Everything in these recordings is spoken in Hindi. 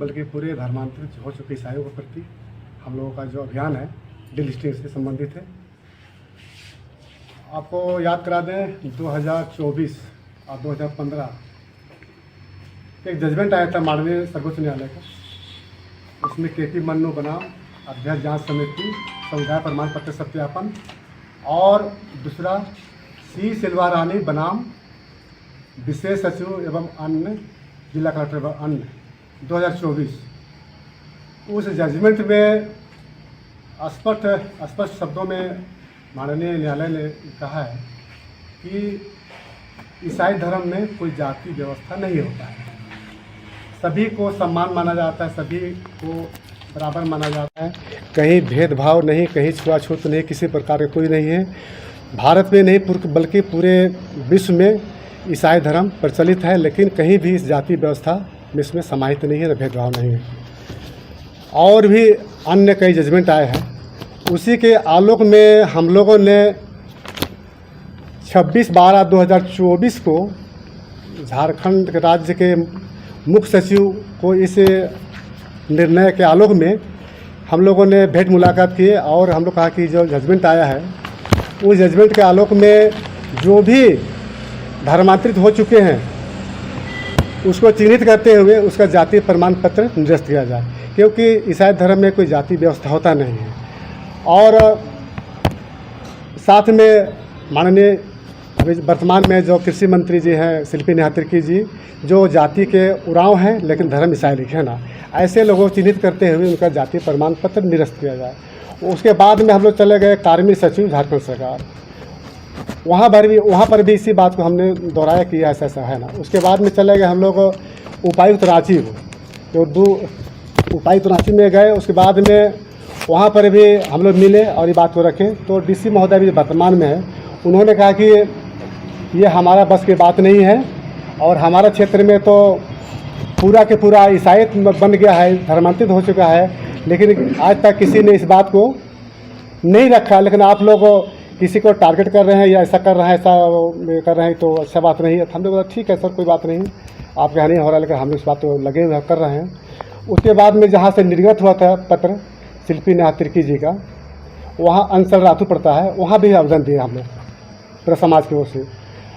बल्कि पूरे धर्मांतरित हो चुके ईसाइयों के प्रति हम लोगों का जो अभियान है डिलिस्टिंग से संबंधित है। आपको याद करा दें 2024 और 2015 एक जजमेंट आया था माननीय सर्वोच्च न्यायालय का। उसमें केपी मन्नू बनाम अध्यक्ष जांच समिति समुदाय प्रमाण पत्र सत्यापन और दूसरा सी सिल्वा रानी बनाम विशेष सचिव एवं अन्य जिला कलेक्टर एवं अन्य 2024 उस जजमेंट में स्पष्ट शब्दों में माननीय न्यायालय ने कहा है कि ईसाई धर्म में कोई जाति व्यवस्था नहीं होता है। सभी को सम्मान माना जाता है, सभी को बराबर माना जाता है। कहीं भेदभाव नहीं, कहीं छुआछूत नहीं, किसी प्रकार का कोई नहीं है। भारत में नहीं बल्कि पूरे विश्व में ईसाई धर्म प्रचलित है, लेकिन कहीं भी इस जाति व्यवस्था में इसमें समाहित नहीं है, भेदभाव नहीं है। और भी अन्य कई जजमेंट आए हैं। उसी के आलोक में हम लोगों ने 26/12/2024 को झारखंड राज्य के मुख्य सचिव को इस निर्णय के आलोक में हम लोगों ने भेंट मुलाकात की और हम लोग कहा कि जो जजमेंट आया है उस जजमेंट के आलोक में जो भी धर्मांतरित हो चुके हैं उसको चिन्हित करते हुए उसका जाति प्रमाण पत्र निरस्त किया जाए, क्योंकि ईसाई धर्म में कोई जाति व्यवस्था होता नहीं है। और साथ में माननीय वर्तमान में जो कृषि मंत्री जी हैं शिल्पी नेहातिरकी जी, जो जाति के उरांव हैं लेकिन धर्म ईसाई लिखे हैं ना, ऐसे लोगों को चिन्हित करते हुए उनका जाति प्रमाण पत्र निरस्त किया जाए। उसके बाद में हम लोग चले गए कार्मिक सचिव झारखंड सरकार, वहाँ पर भी इसी बात को हमने दोहराया कि ऐसा ऐसा है ना। उसके बाद में चले गए हम लोग उपायुक्त रांची को, तो 2 उपायुक्त रांची में गए। उसके बाद में वहाँ पर भी हम लोग मिले और ये बात को रखे। तो डीसी महोदय भी वर्तमान में है, उन्होंने कहा कि ये हमारा बस की बात नहीं है और हमारा क्षेत्र में तो पूरा के पूरा ईसाई बन गया है, धर्मांतरित हो चुका है, लेकिन आज तक किसी ने इस बात को नहीं रखा। लेकिन आप लोग किसी को टारगेट कर रहे हैं या ऐसा कर रहे हैं, ऐसा कर रहे हैं तो अच्छा बात नहीं है। हम लोग बोला ठीक है सर, कोई बात नहीं, आपके यहाँ नहीं हो रहा, लेकिन हम लोग इस बात को लगे हुए कर रहे हैं। उसके बाद में जहाँ से निर्गत हुआ था पत्र शिल्पी नेहातिरकी जी का, वहाँ अंसल रातू पड़ता है, वहाँ भी आवेदन दिए हम लोग पूरा समाज की ओर से।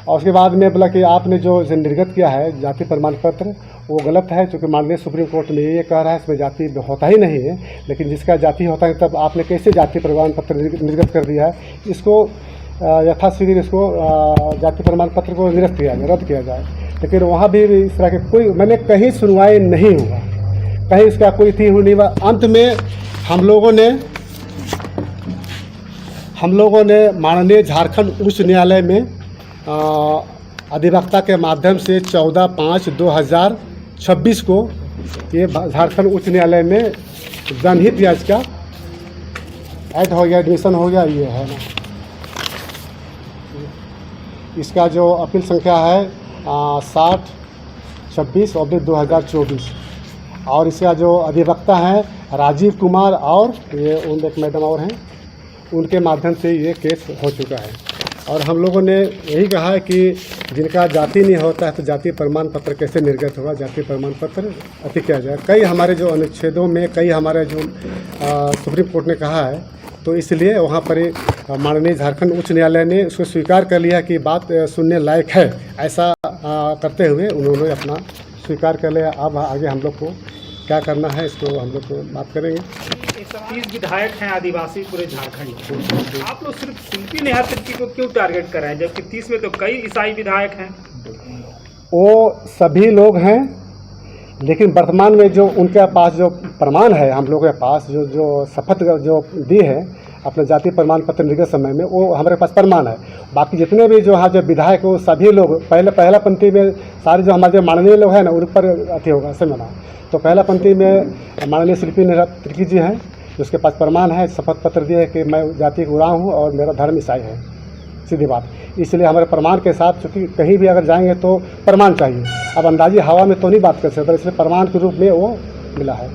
और उसके बाद में बोला कि आपने जो निर्गत किया है जाति प्रमाण पत्र वो गलत है, क्योंकि माननीय सुप्रीम कोर्ट में ये कह रहा है इसमें जाति होता ही नहीं है, लेकिन जिसका जाति होता है तब आपने कैसे जाति प्रमाण पत्र निर्गत कर दिया है। इसको यथाशीघ्र इसको जाति प्रमाण पत्र को निरस्त किया जाए, रद्द किया जाए। लेकिन वहाँ भी इस तरह के कोई मैंने कहीं सुनवाई नहीं हुआ, कहीं इसका कोई थी नहीं हुआ। अंत में हम लोगों ने माननीय झारखंड उच्च न्यायालय में अधिवक्ता के माध्यम से 14/5/2026 को ये झारखंड उच्च न्यायालय में जनहित याचिका ऐड हो गया, एडमिशन हो गया। ये है ना, इसका जो अपील संख्या है 60/26/2024 और इसका जो अधिवक्ता है राजीव कुमार और ये एक मैडम और हैं, उनके माध्यम से ये केस हो चुका है। और हम लोगों ने यही कहा है कि जिनका जाति नहीं होता है तो जाति प्रमाण पत्र कैसे निर्गत होगा, जाति प्रमाण पत्र अति किया जाए। कई हमारे जो अनुच्छेदों में कई हमारे जो सुप्रीम कोर्ट ने कहा है, तो इसलिए वहाँ पर माननीय झारखंड उच्च न्यायालय ने उसको स्वीकार कर लिया कि बात सुनने लायक है। ऐसा करते हुए उन्होंने अपना स्वीकार कर लिया। अब आगे हम लोग को क्या करना है इसको हम लोग को बात करेंगे। 130 विधायक हैं आदिवासी पूरे झारखंड में, आप लोग सिर्फ शिल्पी नेहातिरकी को क्यों टारगेट कर रहे हैं, जबकि 30 में तो कई ईसाई विधायक हैं? वो सभी लोग हैं, लेकिन वर्तमान में जो उनके पास जो प्रमाण है, हम लोगों के पास जो शपथ जो दी है अपने जाति प्रमाण पत्र निर्गत समय में, वो हमारे पास प्रमाण है। बाकी जितने भी जो यहाँ जो विधायक वो सभी लोग पहला पंक्ति में सारे जो हमारे माननीय लोग हैं ना, उन पर अति होगा समझना। तो पहला पंक्ति में माननीय शिल्पी नेहातिरकी जी हैं, जिसके पास प्रमाण है, शपथ पत्र दिए है कि मैं जाति का उरांव हूँ और मेरा धर्म ईसाई है, सीधी बात। इसलिए हमारे प्रमाण के साथ, चूँकि कहीं भी अगर जाएंगे तो प्रमाण चाहिए। अब अंदाजी हवा में तो नहीं बात कर सकते, इसलिए प्रमाण के रूप में वो मिला है।